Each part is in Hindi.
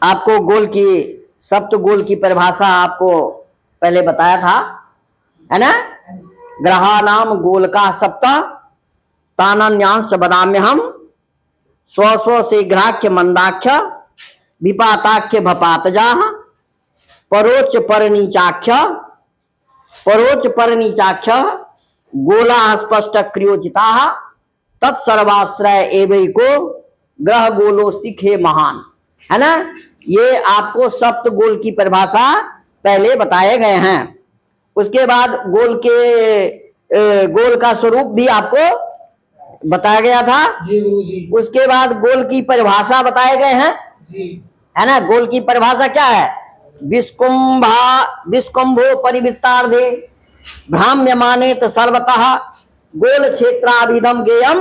आपको गोल की सप्त गोल की परिभाषा आपको पहले बताया था, है ना। ग्रहानाम गोल का सप्त तान्यांश बदाम्य हम स्व स्व से ग्राह्य मंदाख्य विपाताख्य भपातजा परोच पर नीचाख्य गोला स्पष्ट क्रियोचिता तत्सर्वाश्रय एवैको ग्रह गोलोस्तिखे महान, है ना। ये आपको सप्त गोल की परिभाषा पहले बताए गए हैं। उसके बाद गोल का स्वरूप भी आपको बताया गया था। उसके बाद गोल की परिभाषा बताए गए हैं, है ना। गोल की परिभाषा क्या है? विस्कुंभो परिवृत्तार्धे भ्राम्यमानेत सर्वतः गोल क्षेत्राभिधम गेयम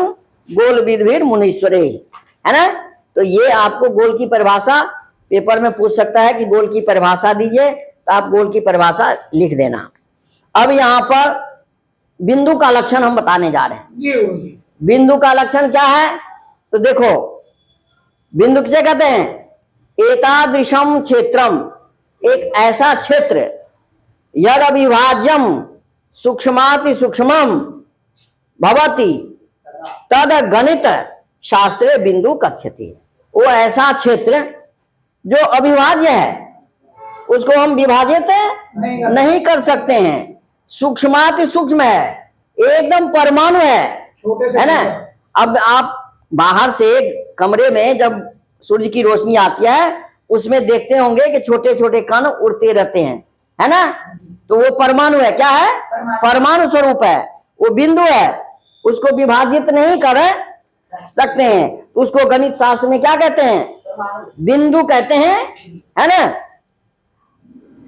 गोल विद्भिर मुनीश्वरे, है ना। तो ये आपको गोल की परिभाषा पेपर में पूछ सकता है कि गोल की परिभाषा दीजिए, तो आप गोल की परिभाषा लिख देना। अब यहाँ पर बिंदु का लक्षण हम बताने जा रहे हैं। बिंदु का लक्षण क्या है? तो देखो, बिंदु किसे कहते हैं? एतादृशम क्षेत्रम, एक ऐसा क्षेत्र, यद अविभाज्यम सूक्ष्माति सूक्ष्मम भवति तद गणित शास्त्रे बिंदु कथ्यते। वो ऐसा क्षेत्र जो अविभाज्य है, उसको हम विभाजित नहीं कर सकते हैं। सूक्ष्माति सूक्ष्म है, एकदम परमाणु है ना। अब आप बाहर से कमरे में जब सूर्य की रोशनी आती है, उसमें देखते होंगे कि छोटे छोटे कण उड़ते रहते हैं, है ना। तो वो परमाणु है। क्या है? परमाणु स्वरूप है। वो बिंदु है, उसको विभाजित नहीं कर सकते हैं। उसको गणित शास्त्र में क्या कहते हैं? बिंदु कहते हैं, है ना।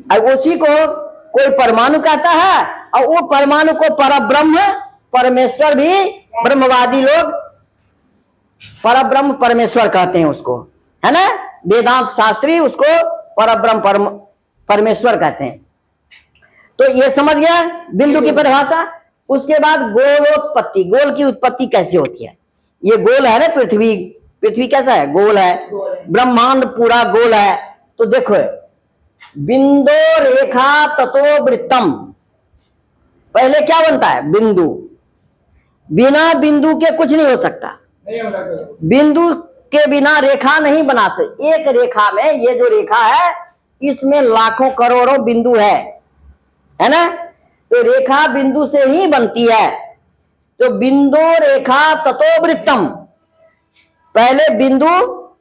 और उसी को कोई परमाणु कहता है, और वो परमाणु को परब्रह्म परमेश्वर भी ब्रह्मवादी लोग परब्रह्म परमेश्वर कहते हैं उसको, है ना। वेदांत शास्त्री उसको परब्रह्म परमेश्वर कहते हैं। तो ये समझ गया बिंदु की परिभाषा। उसके बाद गोलोत्पत्ति, गोल की उत्पत्ति कैसे होती है? ये गोल है ना, पृथ्वी कैसा है? गोल है। ब्रह्मांड पूरा गोल है। तो देखो, बिंदु रेखा ततो वृत्तम, पहले क्या बनता है? बिंदु। बिना बिंदु के कुछ नहीं हो सकता। बिंदु के बिना रेखा नहीं बना सकते। एक रेखा में, ये जो रेखा है, इसमें लाखों करोड़ों बिंदु है ना। तो रेखा बिंदु से ही बनती है। तो बिंदु रेखा ततो वृत्तम, पहले बिंदु,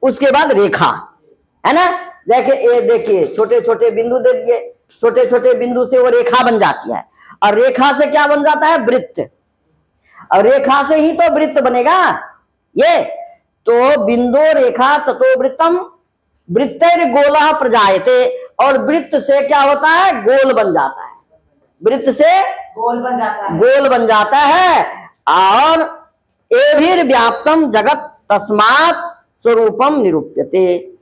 उसके बाद रेखा, है ना। देखिए छोटे छोटे बिंदु दे दिए, छोटे छोटे बिंदु से वो रेखा बन जाती है, और रेखा से क्या बन जाता है? वृत्त। और रेखा से ही तो वृत्त बनेगा। ये तो बिंदु रेखा ततो वृत्तम, वृत्तर गोला प्रजायते, और वृत्त से क्या होता है? गोल बन जाता है। वृत्त से गोल बन जाता है। और एभिर व्याप्तम जगत तस्मात् स्वरूपम निरूप्यते,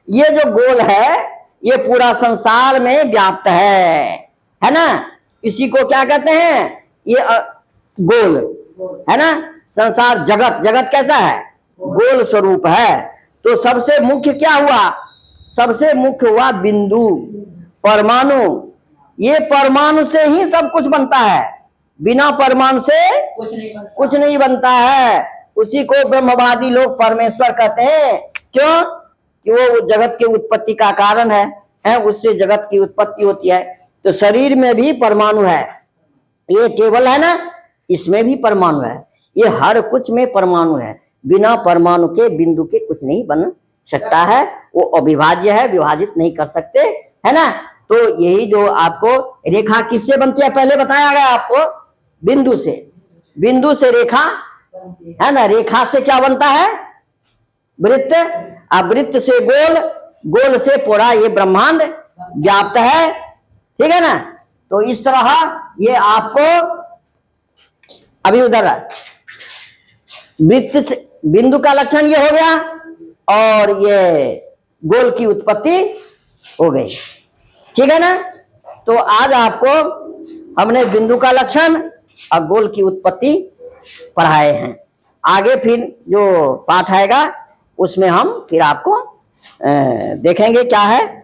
ये जो गोल है, ये पूरा संसार में व्याप्त है ना। इसी को क्या कहते हैं? ये गोल, है ना। संसार जगत कैसा है? गोल स्वरूप है। तो सबसे मुख्य क्या हुआ? सबसे मुख्य हुआ बिंदु, परमाणु। ये परमाणु से ही सब कुछ बनता है, बिना परमाणु से कुछ नहीं बनता है। उसी को ब्रह्मवादी लोग परमेश्वर कहते हैं। क्यों? कि वो जगत के उत्पत्ति का कारण है, उससे जगत की उत्पत्ति होती है। तो शरीर में भी परमाणु है, ये केवल है ना, इसमें भी परमाणु है। ये हर कुछ में परमाणु है। बिना परमाणु के बिंदु के कुछ नहीं बन सकता है। वो अविभाज्य है, विभाजित नहीं कर सकते, है ना। तो यही जो आपको रेखा किससे बनती है पहले बताया गया आपको, बिंदु से। बिंदु से रेखा, है ना। रेखा से क्या बनता है? वृत्त। अब वृत्त से गोल, गोल से पूरा ये ब्रह्मांड व्याप्त है, ठीक है ना। तो इस तरह ये आपको अभी उधर वृत्त से बिंदु का लक्षण ये हो गया, और ये गोल की उत्पत्ति हो गई, ठीक है ना। तो आज आपको हमने बिंदु का लक्षण और गोल की उत्पत्ति पढ़ाए हैं। आगे फिर जो पाठ आएगा उसमें हम फिर आपको देखेंगे क्या है।